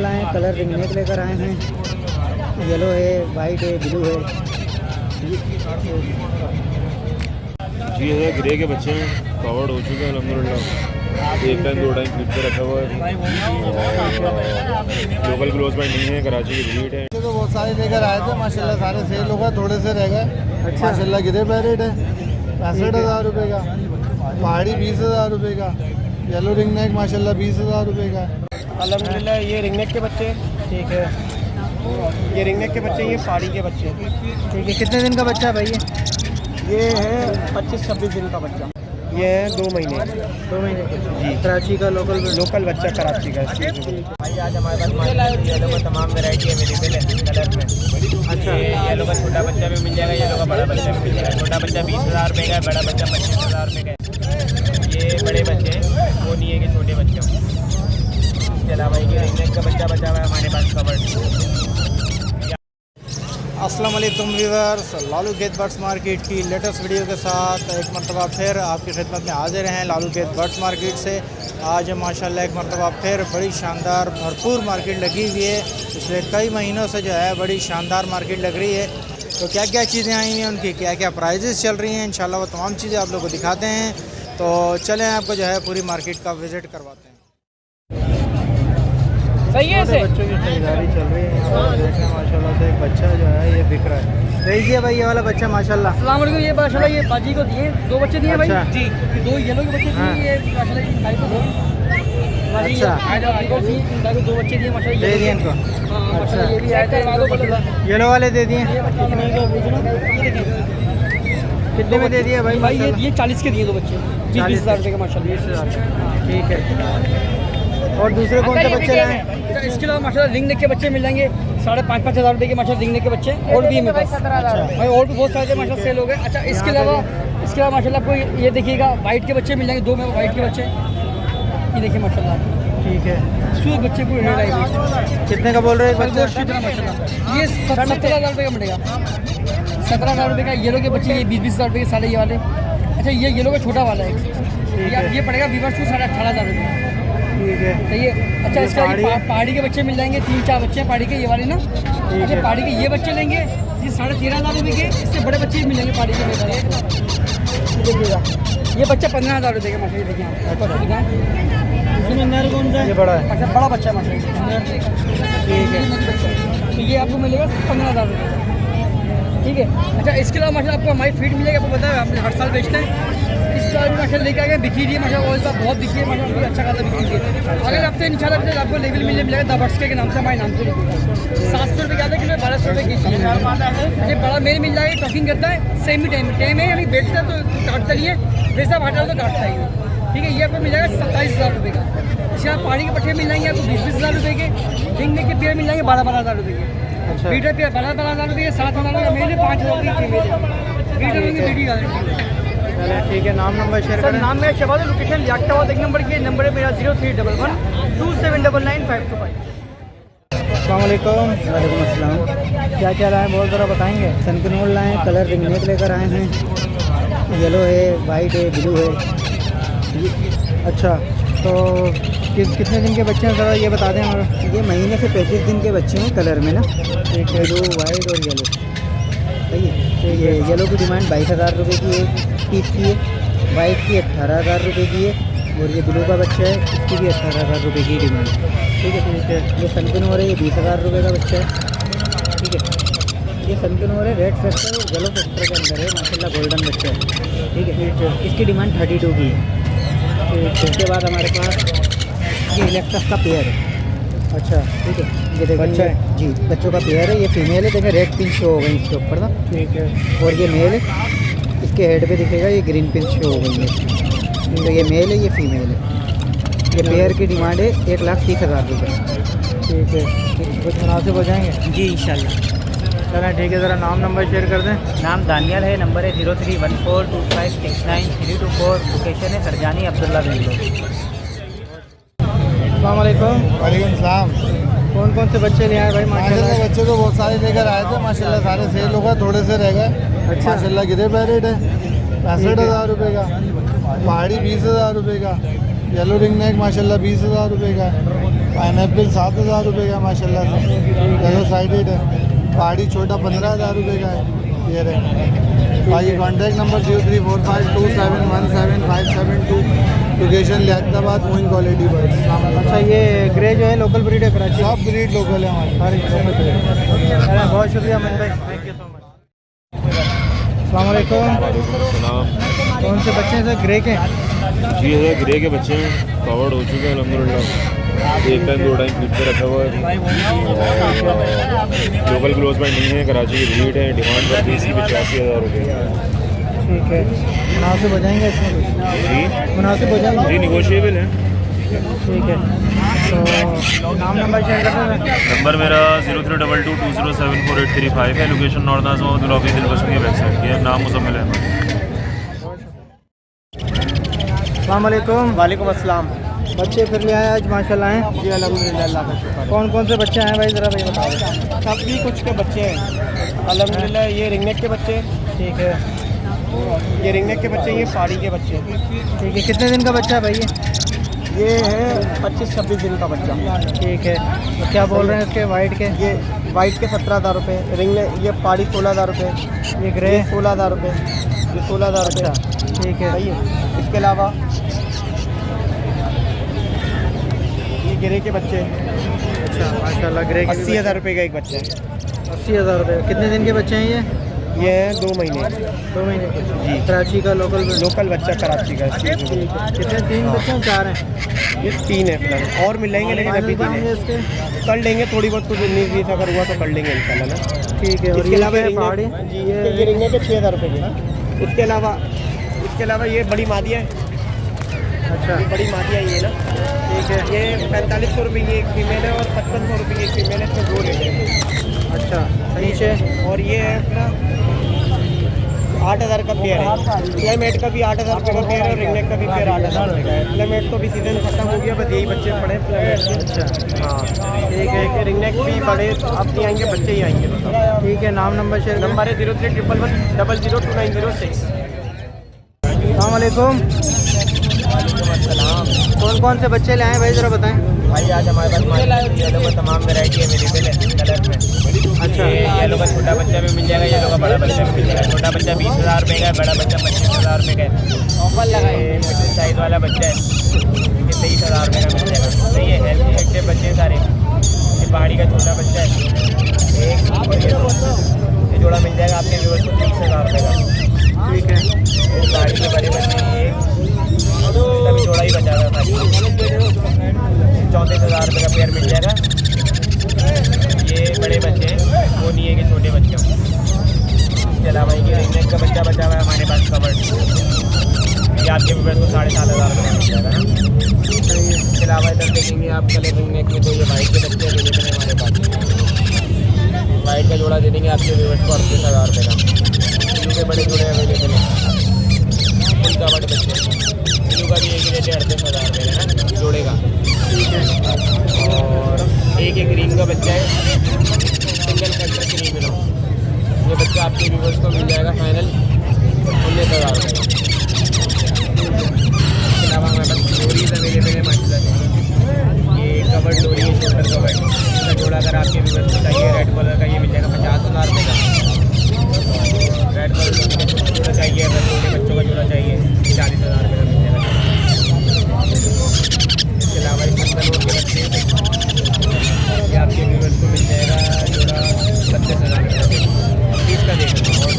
लाए, colour ring neck लेकर आए हैं। येलो है, वाइट है, ब्लू है। ये है ग्रे के बच्चे हैं, कवर्ड हो चुके हैं अल्हम्दुलिल्लाह। एक टाइम 2 टाइम फीड पे रखा हुआ है। लोकल क्लोज बाइट नहीं है, कराची की ब्रीड है। तो बहुत सारे लेकर आए थे माशाल्लाह, सारे सेल हो गए, थोड़े से रह गए। अच्छा। माशाल्लाह गिरे पैरेट है 65,000 रुपये का, पहाड़ी 20,000 रुपये का, येलो रिंग नेक माशाल्लाह 20,000 रुपये का। अल्हम्दुलिल्लाह ये रिंग नेक के बच्चे, ठीक है, ये रिंग नेक के बच्चे, ये पहाड़ी के बच्चे। ठीक है। कितने दिन का बच्चा है भाई ये है 25-26 दिन का बच्चा। ये है 2 महीने 2 महीने जी। कराची का लोकल बच्चा कराची का। भाई आज हमारे पास येलो का तमाम वैरायटी अवेलेबल है कलर में। अच्छा। येलो का छोटा बच्चा भी मिल जाएगा, येलो का बड़ा बच्चा भी मिल जाएगा। छोटा बच्चा 20,000 रुपये का है, बड़ा बच्चा 25,000 रुपये का है। ये बड़े बच्चे हैं, वो नहीं है कि छोटे बच्चे हों। इसके अलावा ये रिंग नेक का बच्चा बचा हुआ है हमारे पास कवर्ड। अस्सलाम वालेकुम व्यूअर्स, लालू गेट बर्ड्स मार्केट की लेटेस्ट वीडियो के साथ एक मरतबा फिर आपकी खिदमत में हाजिर हैं लालू गेट बर्ड्स मार्केट से। आज माशाल्लाह एक मरतबा फिर बड़ी शानदार भरपूर मार्केट लगी हुई है। पिछले कई महीनों से जो है बड़ी शानदार मार्केट लग रही है। तो क्या क्या चीज़ें आई हैं, उनकी क्या क्या प्राइजेस चल रही हैं, इंशाल्लाह वो तमाम चीज़ें आप लोग को दिखाते हैं। तो चलें आपको जो है पूरी मार्केट का विज़िट करवाते हैं। सही है से बच्चों की खरीदारी चल रही है यहाँ पर। देखें माशाल्लाह से एक बच्चा जो है ये बिक रहा है। भेजिए भाई ये वाला बच्चा माशाल्लाह। अस्सलाम वालेकुम। ये माशाल्लाह ये बाजी को दिए 2 बच्चे दिए भाई अच्छा। जी। 2 येलो के बच्चे हाँ। दिए, ये माशाल्लाह ये खाई को दो। अच्छा। इनको 2 बच्चे दिए माशाल्लाह। दे दिए इनको। हाँ अच्छा। माशाल्लाह ये भी आए थे। येलो वाले दे दिए। कितने में दे दिया भाई? भाई ये 40 के दिए 2 बच्चे, 20,000 रुपये के माशाल्लाह। 20,000। ठीक है। और दूसरे कौन से बच्चे लाए? इसके अलावा माशाल्लाह रिंग नेक के बच्चे मिल जाएंगे 5,500 रुपये के माशाल्लाह रिंग नेक के बच्चे और भी है मेरे पास। भाई और भी बहुत सारे माशाल्लाह सेल हो गए। अच्छा इसके अलावा माशाल्लाह कोई ये देखिएगा वाइट के बच्चे मिल जाएंगे, 2 में वाइट के बच्चे ये देखिए माशाल्लाह। ठीक है। सूट बच्चे को रेट आएगी। कितने का बोल रहे हैं बच्चा? माशाल्लाह ये 17,000 रुपये का मिलेगा। 17,000 रुपये का। येलो के बच्चे ये 20,000 रुपये के सारे ये वाले। अच्छा ये येलो का छोटा वाला है, ये पड़ेगा वीवर्स को 18,500 रुपये। ठीक है। तो ये अच्छा इसका पहाड़ी के बच्चे मिल जाएंगे, 3-4 बच्चे हैं पहाड़ी के ये वाले ना। अच्छा पहाड़ी के ये बच्चे लेंगे ये 13,500 रुपये के। इससे बड़े बच्चे भी मिलेंगे पहाड़ी के मेरे। देखिएगा ये बच्चा 15,000 रुपये का माशाल्लाह। देखिए इसमें नर कौन सा है? ये बड़ा है। अच्छा बड़ा बच्चा है माशाल्लाह। ठीक है। तो ये आपको मिलेगा 15,000 रुपये। ठीक है। अच्छा इसके अलावा माशाल्लाह आपको हमारी फीड मिलेगी। आपको पता है हम हर साल बेचते हैं। इस साल भी माशाल्लाह लेके आ गए, बिकी रही है माशाल्लाह। ऑयल बहुत बिकी है माशाल्लाह, अच्छा खासा बिकी है। अगर हफ्ते इंशाल्लाह आपको लेवल मिलेगा द बर्ड्स के नाम से, हमारे नाम से 700 रुपये का आधा किलो, 1,200 रुपये की। अच्छा बड़ा मेल मिल जाएगा, टॉकिंग करता है सेम ही टाइम है, यानी बेचता है तो काटता नहीं है, वैसा हटा तो काटता है। ठीक है। ये आपको मिल जाएगा 27,000 रुपये का। इसके बाद पहाड़ी के पट्टे मिल जाएंगे आपको 20,000 रुपये के। रिंग नेक के पेयर मिल जाएंगे 12,000 रुपये के। अच्छा। बीटर पेयर 12,000 रुपये के। 7,000 रुपये मेल है, 5,000 रुपये फीमेल है। बीटर होंगे बीटी का। चलिए ठीक है। नाम नंबर शेयर सर करें। नाम मेरा शबाज, लोकेशन लियाकताबाद 1 नंबर की। नंबर है मेरा 031127999525। अस्सलाम वालेकुम। वालेकुम अस्सलाम। क्या क्या लाए बहुत ज़रा बताएंगे? सनकनोर लाए, कलर रिंग नेक लेकर आए हैं। येलो है, वाइट है, ब्लू है। अच्छा तो कितने दिन के बच्चे हैं ज़रा ये बता दें हमारा। ये महीने से 35 दिन के बच्चे हैं कलर में ना। एक है ब्लू, वाइट और येलो। सही है। तो ये येलो की डिमांड 22,000 रुपये की है पीस की है, वाइट की 18,000 रुपये की है, और ये ब्लू का बच्चा है इसकी भी 18,000 रुपये की डिमांड। ठीक है। ठीक है। ये सनकनोर है, ये 20,000 रुपये का बच्चा है। ठीक है। ये सनकनोर है, रेड फेस्टर और येलो फेस्टर के अंदर है माशाल्लाह, गोल्डन बच्चा है। ठीक है। इसकी डिमांड 32 की है। उसके बाद हमारे पास ये इलेक्ट्रस का पेयर है। अच्छा ठीक है। ये देखिए बच्चा है जी, बच्चों का पेयर है। ये फीमेल है, देखें रेड पिन शो हो गई इसके ऊपर ना। ठीक है। और ये मेल है, इसके हेड पे दिखेगा ये ग्रीन पिन शो हो गई है। तो ये मेल है, ये फीमेल है। ये पेयर की डिमांड है 1,30,000 रुपये। ठीक है। कुछ मुनासिब हो जाएंगे जी इंशाल्लाह। चलें ठीक है। ज़रा नाम नंबर शेयर कर दें। नाम दानियल है, नंबर है 03142569 लोकेशन है सरजानी अब्दुल्ला बेंगलोर। अस्सलाम वालेकुम। वालेकुम सलाम। कौन कौन से बच्चे ले आए भाई? माशाल्लाह बच्चे तो बहुत सारे लेकर आए थे माशाल्लाह, सारे सेल हो गए, थोड़े से रह गए। अच्छा। माशाल्लाह गिरे पैरेट है 65,000 रुपये का, पहाड़ी 20,000 रुपये का, येलो रिंग नेक माशाल्लाह 20,000 रुपये का, पाइनएप्पल 7,000 रुपये का माशाल्लाह से, येलो साइडेड है। पहाड़ी छोटा 15,000 रुपये का है। ये रहे बाकी contact number 034527175572, location Liaquatabad, Moin quality birds. अच्छा ये ग्रे जो है लोकल ब्रीड है कराची? सब ब्रीड लोकल है हमारे। सारी लोकल ब्रीड। बहुत शुक्रिया अमन भाई, थैंक यू सो मच। अस्सलाम वालेकुम। सलाम। कौन से बच्चे हैं सर ग्रे के? जी ये ग्रे के बच्चे हैं, कवर्ड हो चुके हैं अल्हम्दुलिल्लाह। एक टाइम 2 टाइम फीड पे रखा हुआ है। लोकल क्लोज बाइट नहीं है, कराची की ब्रीड है। डिमांड पर 80,000 रुपये। ठीक है, मुनासिब हो जाएंगे इसमें कुछ? जी मुनासिब हो जाएंगे? जी निगोशिएबल है। ठीक है, तो नाम नंबर शेयर कर दें। नंबर मेरा 0322074835 है। लोकेशन नॉर्थ आजमा गुलाबी दिलबस की वेबसाइट की है। नाम मुजम्मिल है। अस्सलाम वालेकुम। वालेकुम अस्सलाम। बच्चे फिर ले आए आज माशाल्लाह हैं? जी अल्हम्दुलिल्लाह, अल्लाह का शुक्र। कौन कौन से बच्चे हैं भाई, ज़रा भाई बताओ। सब भी कुछ के बच्चे हैं अल्हम्दुलिल्लाह। ये रिंगनेक के बच्चे, ठीक है, ये रिंगनेक के बच्चे, ये पहाड़ी के बच्चे। ठीक है। कितने दिन का बच्चा है भाई ये है 25-26 दिन का बच्चा। ठीक है, तो क्या बोल रहे हैं इसके वाइट के? ये वाइट के 17,000 रुपये, रिंगनेक ये पहाड़ी 16,000 रुपये, ये ग्रे 16,000 रुपये, ये 16,000 रुपये। ठीक है, सही है। इसके अलावा ये गिरे के बच्चे अच्छा माशाल्लाह ग्रे के 80,000 रुपये का एक बच्चा है। 80,000 रुपये। कितने दिन के बच्चे हैं ये है 2 महीने 2 महीने के? जी। कराची का लोकल बच्चा कराची का। कितने? 3 बच्चे हैं, 4 हैं? ये 3 है फिलहाल, और मिल लेंगे लेकिन अभी 3 है। इसके कर लेंगे थोड़ी बहुत, कुछ 19-20 अगर हुआ तो कर लेंगे इंशाल्लाह ना। ठीक है। और इसके अलावा ये पहाड़ी? जी ये रिंगने के 6,000 रुपये की। इसके अलावा ये बड़ी मादिया है। अच्छा, ये बड़ी मादिया ये ना, ठीक है। ये 4500 रुपये की एक फीमेल है और 5500 रुपये की एक फीमेल है। इसमें 2 रेट है। अच्छा, नीचे और ये है अपना 8,000 का पेयर है। प्लेमेट का भी 8,000 रुपये का पेयर है और रिंगनेक का भी पेयर 8,000 रुपये का है। प्लेमेट तो भी सीजन खत्म हो गया, बस यही बच्चे पड़े प्लेमेट के। अच्छा, हाँ ठीक है। रिंगनेक भी बड़े अब नहीं आएंगे, बच्चे ही आएंगे। ठीक है। नाम नंबर शेयर करें। नंबर है 0311002906। अस्सलाम वालेकुम। कौन कौन से बच्चे ले आए भाई, ज़रा बताएं। भाई आज हमारे पास येलो का तमाम वैरायटी अवेलेबल है कलर में। अच्छा, येलो का छोटा बच्चा भी मिल जाएगा, येलो का बड़ा बच्चा भी मिल जाएगा। छोटा बच्चा 20,000 रुपये का है, बड़ा बच्चा 25,000 रुपये का है। ऑफर लगा ये मिडिल साइज़ वाला बच्चा है, ये 23,000 रुपये का मिल जाएगा। सही है, हेल्थी एक्टिव बच्चे हैं सारे। ये पहाड़ी का छोटा बच्चा है एक, और ये जोड़ा मिल जाएगा आपके व्यूअर्स को 30,000 रुपये का। ठीक है। पहाड़ी के बड़े बच्चे ये तभी जोड़ा ही बचा था, 34,000 रुपये का पेयर मिल जाएगा। ये बड़े बच्चे हैं, वो नहीं है कि छोटे बच्चे हों। इसके अलावा ये रिंगनेक का बच्चा बचा हुआ है हमारे पास कवर्ड, ये आपके व्यूअर्स को 7,500 रुपये का मिल जाएगा ना। इसके अलावा इधर देखेंगे आप कलर रिंगनेक में, तो ये वाइट के बच्चे अवेलेबल हैं हमारे पास। वाइट का जोड़ा दे देंगे आपके व्यूअर्स को 38,000 रुपये का। ब्लू के बड़े जोड़े अवेलेबल हैं, फुल कवर्ड बच्चे। ब्लू का भी एक रेट है 38,000 रुपये का ना जोड़े का। ठीक है। और एक ग्रीन का बच्चा है, सिंगल कलर क्रीमिनो। ये बच्चा आपके व्यूवर्स को मिल जाएगा फाइनल 19,000 रुपये का। इसके अलावा हमारे पास डोरीज अवेलेबल है माशाल्लाह से। ये कवर्ड डोरी है, शोल्डर कवर्ड। इसका जोड़ा अगर आपके व्यूवर्स को चाहिए रेड कलर का, ये मिल जाएगा 50,000 रुपये का। रेड कलर का जोड़ा चाहिए, अगर छोटे बच्चों का जोड़ा चाहिए 40,000 रुपये का मिल जाएगा। इसके अलावा इस अंदर के बच्चे ये आपके व्यूवर्स को मिल जाएगा जोड़ा 32,000 रुपये 30 का देगा। और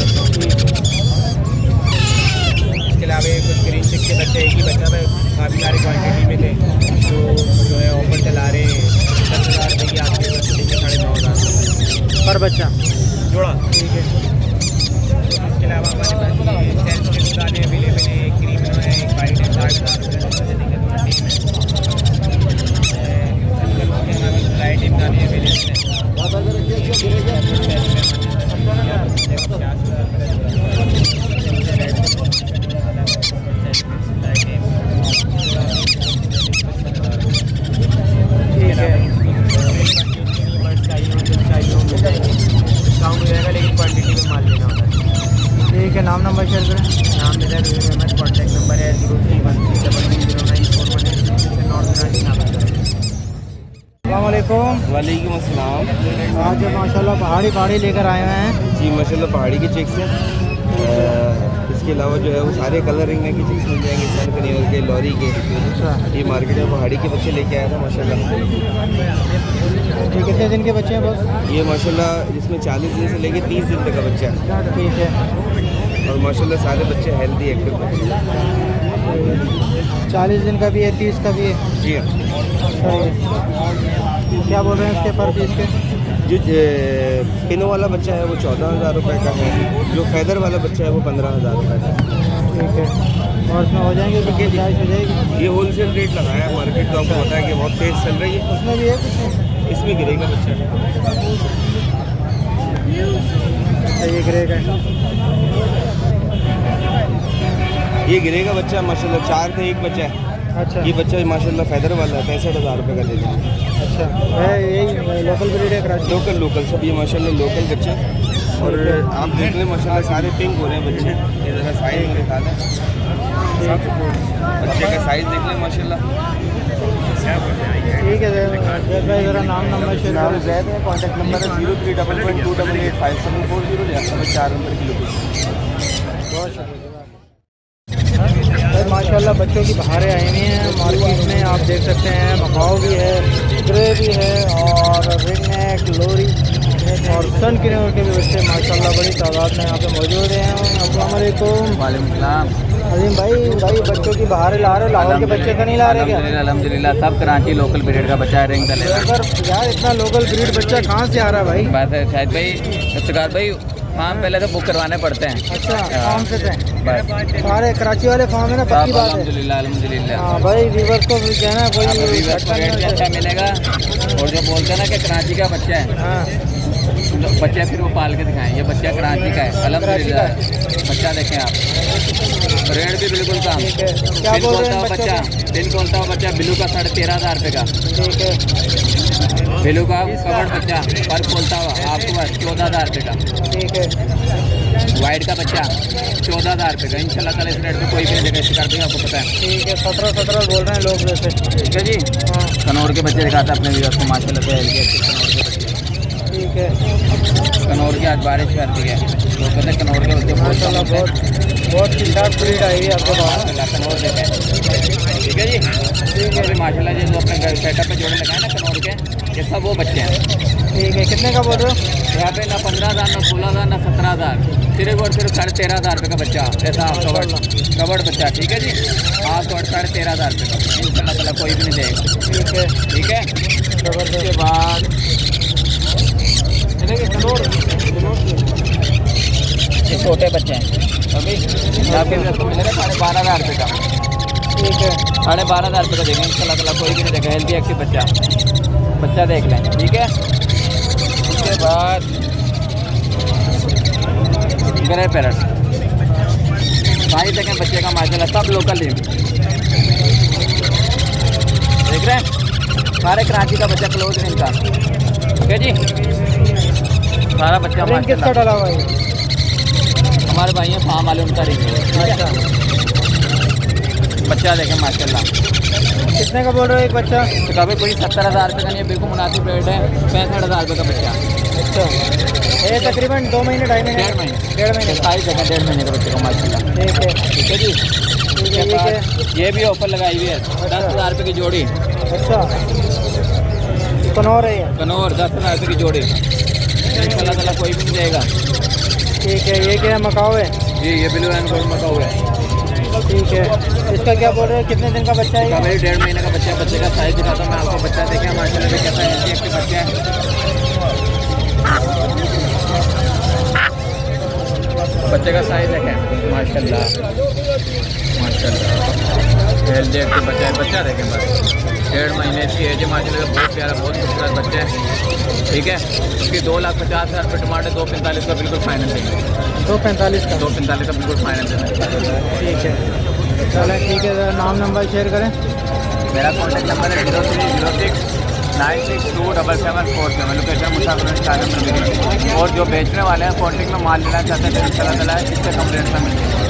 इसके अलावा कुछ ग्रीन चिक के बच्चे एक ही बच्चा है, काफ़ी सारी क्वान्टिटी में थे, जो है ऑफर चला रहे हैं 10,000 रुपये की आपके व्यूवर्स को देंगे 9,500 पर बच्चा जोड़ा। ठीक है। इसके अलावा हमारे पास ये सेल्स के दुकानें अवेलेबल है, एक क्रीमिनो है, एक वाइट है, 60,000 रुपये का देंगे दोनों टीम में। वैरायटी का भी अवेलेबल है। डिस्काउंट हो जाएगा, लेकिन क्वान्टिटी में माल लेना होता है। ठीक है। नाम नंबर शेयर करें। नाम मेरा अहमद, कॉन्टैक्ट नंबर है 0313009418, नॉर्थ कराची नाम। वालेकुम अस्सलाम। आज माशाल्लाह पहाड़ी लेकर आए हुए हैं। जी माशाल्लाह पहाड़ी की चिक्स हैं। इसके अलावा जो है वो सारे कलर रिंग की चिक्स मिल जाएंगे, सन कनेर के, लॉरी के। अच्छा, ये मार्केट में पहाड़ी के बच्चे लेके आया था माशाल्लाह। ये कितने दिन के बच्चे हैं बस? ये माशाल्लाह जिसमें 40 दिन से लेके 30 दिन तक का बच्चा है, ठीक है। और माशाल्लाह सारे बच्चे हेल्दी एक्टिव बच्चे हैं। 40 दिन का भी है, 30 का भी है। जी हाँ। सही है। क्या बोल रहे हैं इसके पर पीस के? जो पिनो वाला बच्चा है वो 14,000 रुपये का है, जो फैदर वाला बच्चा है वो 15,000 रुपये का है। ठीक है। और इसमें हो जाएंगे तो गुंजाइश हो जाएगी? ये होलसेल रेट लगाया है मार्केट तो आपको पता है कि बहुत तेज़ चल रही है। उसमें भी है कुछ? इसमें गिरे का बच्चा है। अच्छा, ये ग्रे का है। ये गिरे का बच्चा है माशाल्लाह, 4 थे एक बच्चा है। अच्छा ये बच्चा माशाल्लाह फैदर वाला है, 65,000 रुपये का दे देंगे। अच्छा, है यही लोकल ब्रीड है कराची? लोकल सब ये माशाल्लाह लोकल बच्चे। और आप देख लें माशाल्लाह सारे पिंक हो रहे हैं बच्चे। ये ज़रा साइज में निकाल है, बच्चे का साइज देख लें माशाल्लाह। ठीक है जैद भाई, ज़रा नाम नंबर शेयर नाम करो। जैद है, कॉन्टैक्ट नंबर है 0311288574 4 नंबर की लोकेशन। बहुत शुक्रिया भाई। माशाल्लाह बच्चों की बहारें आई हुई हैं मार्केट में, आप देख सकते हैं। मकाओ भी है, ग्रे भी है, और रिंग नेक, लोरी और सन किनोर के भी बच्चे माशाल्लाह बड़ी तादाद में यहाँ पे मौजूद हैं। अस्सलाम वालेकुम। वालेकुम सलाम। अजीम भाई बच्चों की बहारें ला रहे हो? लाहौर के बच्चे तो नहीं ला रहे क्या? अल्हम्दुलिल्लाह सब कराची लोकल ब्रीड का बच्चा है, रिंग का लेना। अगर यार इतना लोकल ब्रीड बच्चा कहाँ से आ रहा है भाई? बात है शायद भाई, इफ्तिकार भाई फार्म पहले तो बुक करवाने पड़ते हैं। अच्छा, फार्म से थे बस सारे कराची वाले फार्म है ना? पक्की बात है। अल्हम्दुलिल्लाह। हाँ भाई, व्यूवर्स को भी कहना कोई आपको व्यूअर्स को रेट भी अच्छा मिलेगा, और जो बोलते हैं ना कि कराची का बच्चा है, हाँ बच्चे फिर वो पाल के दिखाएं। ये बच्चा कराची का है अल्हम्दुलिल्लाह। बच्चा देखें आप, रेट भी बिल्कुल कम। ठीक है। क्या दिन बोल रहे खोलता हैं हुआ बच्चों बच्चा, को? दिन खोलता हुआ बच्चा बिलू का 13,500 रुपये का। ठीक है, बिलू का कवर्ड बच्चा पर खोलता हुआ आपको बस 14,000 रुपये का। ठीक है। वाइट का बच्चा 14,000 रुपये का। इंशाल्लाह ताला इस रेट पे कोई भी नहीं देगा, इसी कर देगा, आपको पता है। ठीक है, 17 बोल रहे हैं लोग वैसे। ठीक है जी। हाँ कनौर के बच्चे दिखाते हैं अपने व्यूअर्स को माशाल्लाह से, हेल्दी अच्छे कनौर के बच्चे। ठीक है। कनौर की आज बारिश कर दी है, लोग कहते हैं कनौर के बच्चे माशाल्लाह बहुत ठीक ठाक ब्रीड आई है आपके पास। माशाल्लाह कनौर देते हैं। ठीक है जी। ठीक है। माशाल्लाह जी जो अपने घर सेटअप पे जोड़े लगाए ना कनौर के, ये सब वो बच्चे हैं। ठीक है, कितने का बोल रहे हो? यहाँ पे ना 15,000, ना 16,000, ना 17,000, सिर्फ और सिर्फ 13,500 रुपये का बच्चा ऐसा कवर्ड बच्चा। ठीक है जी। आप तो 13,500 रुपये का इंशाल्लाह ताला कोई भी नहीं देगा। ठीक है, ठीक है। जबरदस्त। उसके बाद ये छोटे बच्चे हैं अभी, यहाँ पे आपको मिलेगा 12,500 रुपये का। ठीक है, 12,500 रुपये का देंगे इंशाल्लाह ताला, कोई भी नहीं देगा। हेल्दी एक्टिव बच्चा देख लें। ठीक है। उसके बाद ग्रे पैरट साइज देखें बच्चे का माशाल्लाह, सब लोकल रेट देख रहे हैं, सारे कराची का बच्चा, क्लोज रेंज का। ठीक है जी। सारा बच्चा रिंग किसका माशाल्लाह डाला हुआ है? हमारे भाई हैं फार्म वाले, उनका रिंग है। अच्छा, बच्चा देखें माशाल्लाह। कितने का बोल रहे हो एक बच्चा? तो कभी कोई 70,000 रुपये का नहीं है, बिल्कुल मुनासिब रेट है। 65,000 रुपये का बच्चा। अच्छा, ये तकरीबन 2 महीने 2.5 महीने 1.5 महीने। 1.5 महीने का। साइज देखें 1.5 महीने का बच्चे का माशाल्लाह। ठीक है, ठीक है जी। ठीक है। ये भी ऑफर लगाई हुई है, 10,000 रुपये की जोड़ी। अच्छा, कनौर है ये? कनौर 10,000 रुपये की जोड़ी इंशाल्लाह ताला कोई भी नहीं देगा। ठीक है। ये क्या है, मकाओ है? जी ये ब्लू एंड गोल्ड मका हुआ है। ठीक है। इसका क्या बोल रहे हो, कितने दिन का बच्चा है ये? मेरी 1.5 महीने का बच्चा है। बच्चे का साइज दिखाता हूँ मैं आपको। बच्चा देखें माशाल्लाह में कैसा हेल्दी एक्टिव बच्चा है। बच्चे का साइज देखें माशाल्लाह हेल्दी एक्टिव बच्चा है। बच्चा देखें बस 1.5 महीने की एज है माशाल्लाह, बहुत प्यारा, बहुत खूबसूरत बच्चा है। ठीक है। उसकी 2,50,000 रुपये डिमांड है, 245 का बिल्कुल फाइनल देंगे। 245 का? 245 का बिल्कुल फाइनल देंगे। ठीक है, चलें ठीक है। ज़रा नाम नंबर शेयर करें। मेरा कॉन्टैक्ट नंबर है 0306962747। लोकेशन मुसाफिर स्टार्ट में मिली। और जो बेचने वाले हैं कॉन्टैक्ट में माल लेना चाहते हैं तो इंशाल्लाह ताला इससे कम रेट में मिल जाएगा।